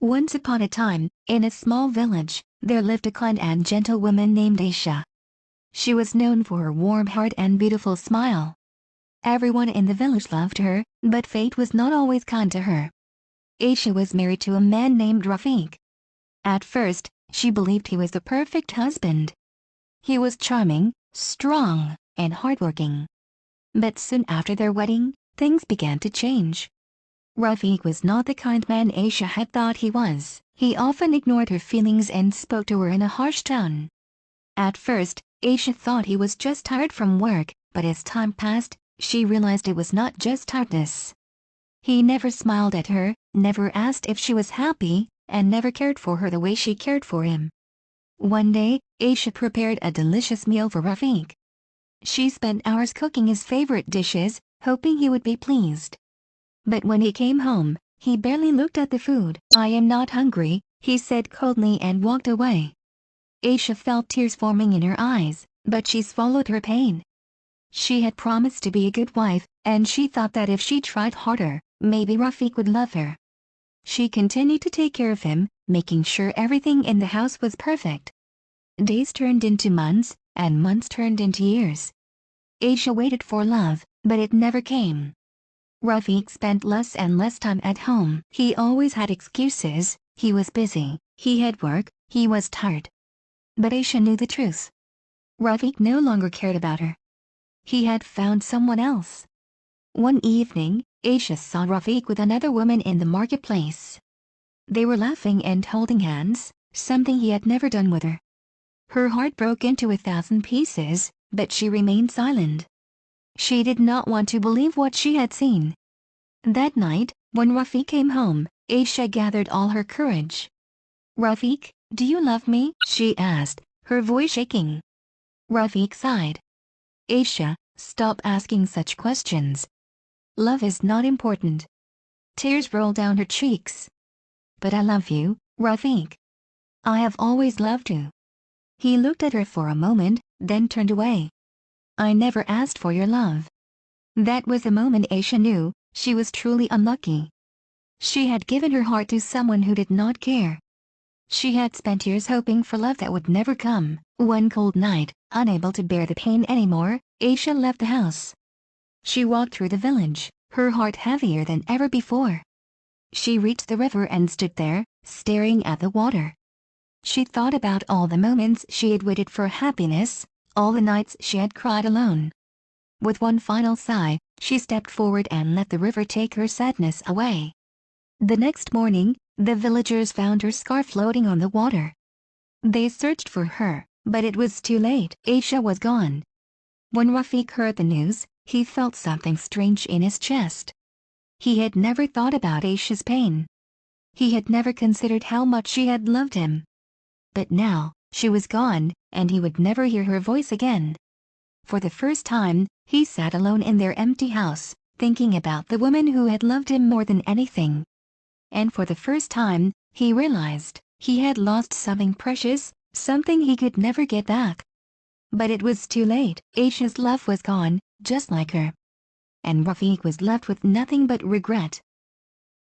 Once upon a time, in a small village, there lived a kind and gentle woman named Aisha. She was known for her warm heart and beautiful smile. Everyone in the village loved her, but fate was not always kind to her. Aisha was married to a man named Rafiq. At first, she believed he was the perfect husband. He was charming, strong, and hardworking. But soon after their wedding, things began to change. Rafiq was not the kind man Aisha had thought he was. He often ignored her feelings and spoke to her in a harsh tone. At first, Aisha thought he was just tired from work, but as time passed, she realized it was not just tiredness. He never smiled at her, never asked if she was happy, and never cared for her the way she cared for him. One day, Aisha prepared a delicious meal for Rafiq. She spent hours cooking his favorite dishes, hoping he would be pleased. But when he came home, he barely looked at the food. "I am not hungry," he said coldly and walked away. Aisha felt tears forming in her eyes, but she swallowed her pain. She had promised to be a good wife, and she thought that if she tried harder, maybe Rafiq would love her. She continued to take care of him, making sure everything in the house was perfect. Days turned into months, and months turned into years. Aisha waited for love, but it never came. Rafiq spent less and less time at home. He always had excuses. He was busy, he had work, he was tired. But Aisha knew the truth. Rafiq no longer cared about her. He had found someone else. One evening, Aisha saw Rafiq with another woman in the marketplace. They were laughing and holding hands, something he had never done with her. Her heart broke into 1,000 pieces, but she remained silent. She did not want to believe what she had seen. That night, when Rafiq came home, Aisha gathered all her courage. "Rafiq, do you love me?" she asked, her voice shaking. Rafiq sighed. "Aisha, stop asking such questions. Love is not important." Tears rolled down her cheeks. "But I love you, Rafiq. I have always loved you." He looked at her for a moment, then turned away. "I never asked for your love." That was the moment Aisha knew she was truly unlucky. She had given her heart to someone who did not care. She had spent years hoping for love that would never come. One cold night, unable to bear the pain anymore, Aisha left the house. She walked through the village, her heart heavier than ever before. She reached the river and stood there, staring at the water. She thought about all the moments she had waited for happiness, all the nights she had cried alone. With one final sigh, she stepped forward and let the river take her sadness away. The next morning, the villagers found her scarf floating on the water. They searched for her, but it was too late. Aisha was gone. When Rafiq heard the news, he felt something strange in his chest. He had never thought about Aisha's pain. He had never considered how much she had loved him. But now, she was gone, and he would never hear her voice again. For the first time, he sat alone in their empty house, thinking about the woman who had loved him more than anything. And for the first time, he realized he had lost something precious, something he could never get back. But it was too late. Aisha's love was gone, just like her. And Rafiq was left with nothing but regret.